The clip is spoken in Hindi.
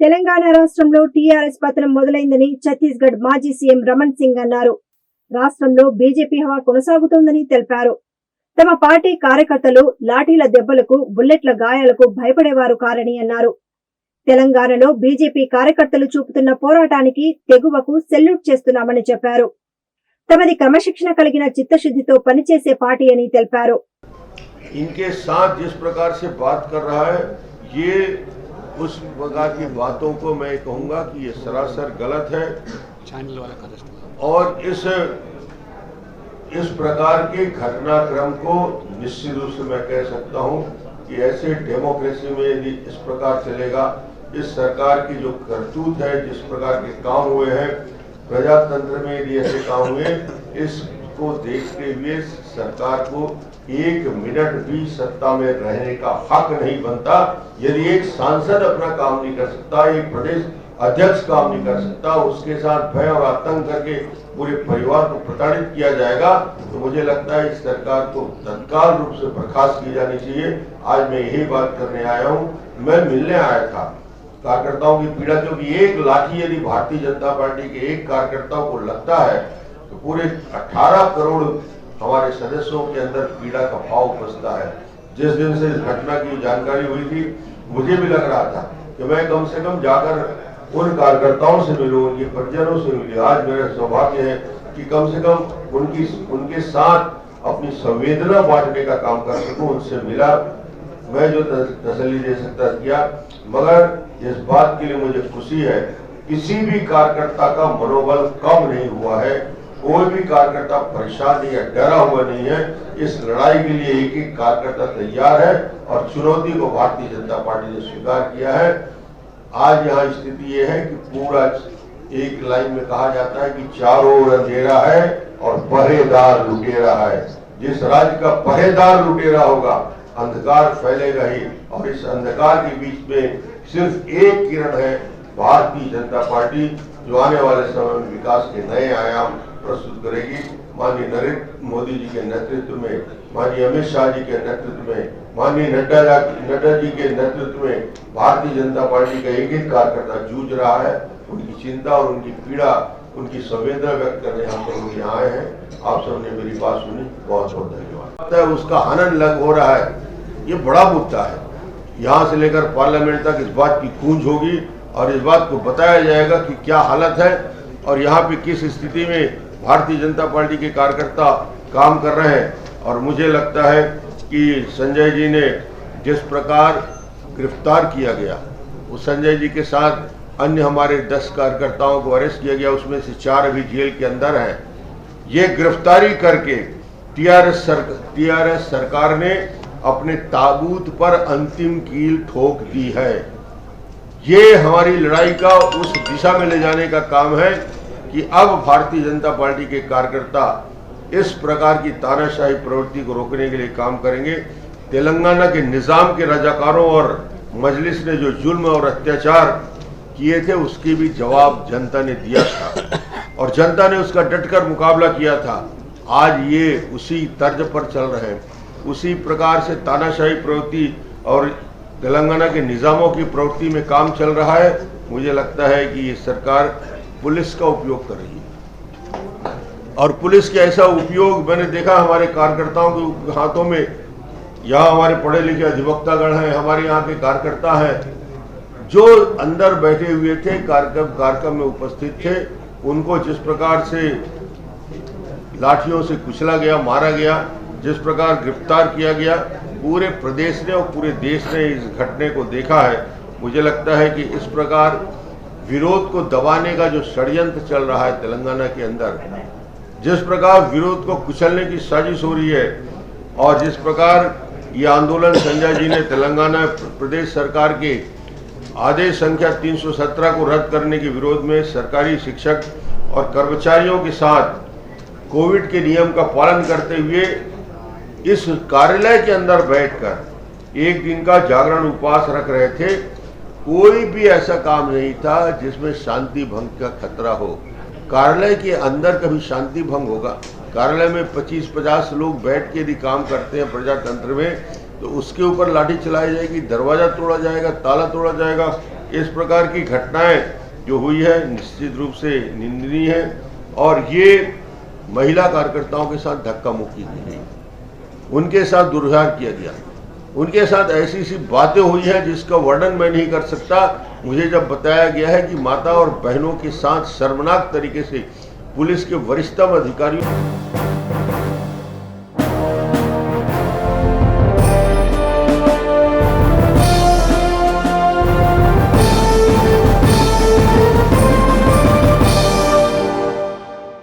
తెలంగాణ రాష్ట్రంలో టీఆర్ఎస్ పతనం మొదలైందని ఛత్తీస్గఢ్ మాజీ సీఎం రమణ్ సింగ్ అన్నారు. రాష్ట్రంలో బీజేపీ హవా కొనసాగుతోందని తెలిపారు. తమ పార్టీ కార్యకర్తలు లాఠీల దెబ్బలకు, బుల్లెట్ల గాయాలకు భయపడేవారు కారని అన్నారు. తెలంగాణలో బీజేపీ కార్యకర్తలు చూపుతున్న పోరాటానికి, తెగువకు సెల్యూట్ చేస్తున్నామని చెప్పారు. తమది క్రమశిక్షణ కలిగిన చిత్తశుద్ధితో పనిచేసే పార్టీ అని తెలిపారు. इनके साथ जिस प्रकार से बात कर रहा है, ये उस प्रकार की बातों को मैं कहूंगा कि ये सरासर गलत है और इस प्रकार के घटनाक्रम को निश्चित रूप से मैं कह सकता हूं कि ऐसे डेमोक्रेसी में यदि इस प्रकार चलेगा, इस सरकार की जो करतूत है, जिस प्रकार के काम हुए हैं प्रजातंत्र में, यदि ऐसे काम हुए, इसको देखते हुए सरकार को एक मिनट भी सत्ता में रहने का हक नहीं बनता। यदि एक सांसद अपना काम नहीं कर सकता, एक प्रदेश अध्यक्ष काम नहीं कर सकता, उसके साथ भय और आतंक करके पूरे परिवार को प्रताड़ित किया जाएगा, तो मुझे लगता है इस सरकार को तत्काल रूप से बर्खास्त की जानी चाहिए। आज मैं यही बात करने आया हूँ। मैं मिलने आया था कार्यकर्ताओं की पीड़ा, क्योंकि एक लाठी यदि भारतीय जनता पार्टी के एक कार्यकर्ताओं को लगता है तो पूरे 18 करोड़ हमारे सदस्यों के अंदर पीड़ा का भाव उपजता है। जिस दिन से इस घटना की जानकारी हुई थी, मुझे भी लग रहा था कि मैं कम से कम जाकर उन कार्यकर्ताओं से मिलूं, उनके परिजनों से मिलूं। आज मेरा सौभाग्य है कि कम से कम उनके साथ अपनी संवेदना बांटने का काम कर सकूं, उनसे मिला, मैं जो तसल्ली दे सकता किया। मगर इस बात के लिए मुझे खुशी है, किसी भी कार्यकर्ता का मनोबल कम नहीं हुआ है, कोई भी कार्यकर्ता परेशान नहीं है, डरा हुआ नहीं है। इस लड़ाई के लिए एक एक कार्यकर्ता तैयार है और चुनौती को भारतीय जनता पार्टी ने स्वीकार किया है। आज यहाँ स्थिति ये है कि पूरा एक लाइन में कहा जाता है कि चारों ओर अंधेरा है और पहरेदार लुटेरा है। जिस राज्य का पहरेदार लुटेरा होगा, अंधकार फैलेगा ही, और इस अंधकार के बीच में सिर्फ एक किरण है, भारतीय जनता पार्टी, जो आने वाले समय में विकास के नए आयाम प्रस्तुत करेगी। माननीय नरेंद्र मोदी जी के नेतृत्व में, माननीय अमित शाह जी के नेतृत्व में, माननीय नड्डा जी के नेतृत्व में भारतीय जनता पार्टी का एक एक कार्यकर्ता जूझ रहा है। उनकी चिंता और उनकी पीड़ा, उनकी संवेदना व्यक्त करने हम सब लोग यहाँ आए हैं। आप सबने मेरी बात सुनी, बहुत बहुत धन्यवाद। उसका हनन लग हो रहा है, ये बड़ा मुद्दा है। यहाँ से लेकर पार्लियामेंट तक इस बात की गूंज होगी और इस बात को बताया जाएगा कि क्या हालत है और यहाँ पे किस स्थिति में भारतीय जनता पार्टी के कार्यकर्ता काम कर रहे हैं। और मुझे लगता है कि संजय जी ने जिस प्रकार गिरफ्तार किया गया, उस संजय जी के साथ अन्य हमारे 10 कार्यकर्ताओं को अरेस्ट किया गया, उसमें से 4 अभी जेल के अंदर हैं। ये गिरफ्तारी करके टीआरएस सरकार ने अपने ताबूत पर अंतिम कील ठोक दी है। ये हमारी लड़ाई का उस दिशा में ले जाने का काम है कि अब भारतीय जनता पार्टी के कार्यकर्ता इस प्रकार की तानाशाही प्रवृत्ति को रोकने के लिए काम करेंगे। तेलंगाना के निजाम के रजाकारों और मजलिस ने जो जुल्म और अत्याचार किए थे, उसकी भी जवाब जनता ने दिया था और जनता ने उसका डटकर मुकाबला किया था। आज ये उसी तर्ज पर चल रहे हैं, उसी प्रकार से तानाशाही प्रवृत्ति और तेलंगाना के निजामों की प्रवृत्ति में काम चल रहा है। मुझे लगता है कि ये सरकार पुलिस का उपयोग कर रही है और पुलिस के ऐसा उपयोग मैंने देखा हमारे कार्यकर्ताओं के हाथों में। यहाँ हमारे पढ़े लिखे अधिवक्तागण हैं, हमारे यहाँ के कार्यकर्ता हैं, जो अंदर बैठे हुए थे, कार्यक्रम में उपस्थित थे, उनको जिस प्रकार से लाठियों से कुचला गया, मारा गया, जिस प्रकार गिरफ्तार किया गया, पूरे प्रदेश ने और पूरे देश ने इस घटने को देखा है। मुझे लगता है कि इस प्रकार विरोध को दबाने का जो षड्यंत्र चल रहा है तेलंगाना के अंदर, जिस प्रकार विरोध को कुचलने की साजिश हो रही है और जिस प्रकार ये आंदोलन संजय जी ने तेलंगाना प्रदेश सरकार के आदेश संख्या 317 को रद्द करने के विरोध में सरकारी शिक्षक और कर्मचारियों के साथ कोविड के नियम का पालन करते हुए इस कार्यालय के अंदर बैठकर एक दिन का जागरण उपवास रख रहे थे। कोई भी ऐसा काम नहीं था जिसमें शांति भंग का खतरा हो। कार्यालय के अंदर कभी शांति भंग होगा? कार्यालय में 25-50 लोग बैठ के यदि काम करते हैं प्रजातंत्र में, तो उसके ऊपर लाठी चलाई जाएगी, दरवाजा तोड़ा जाएगा, ताला तोड़ा जाएगा, इस प्रकार की घटनाएं जो हुई है निश्चित रूप से निंदनीय है और ये महिला कार्यकर्ताओं के साथ धक्का मुक्की की गई, उनके साथ दुर्व्यवहार किया गया, उनके साथ ऐसी सी बातें हुई हैं जिसका वर्णन मैं नहीं कर सकता। मुझे जब बताया गया है कि माता और बहनों के साथ शर्मनाक तरीके से पुलिस के वरिष्ठतम अधिकारियों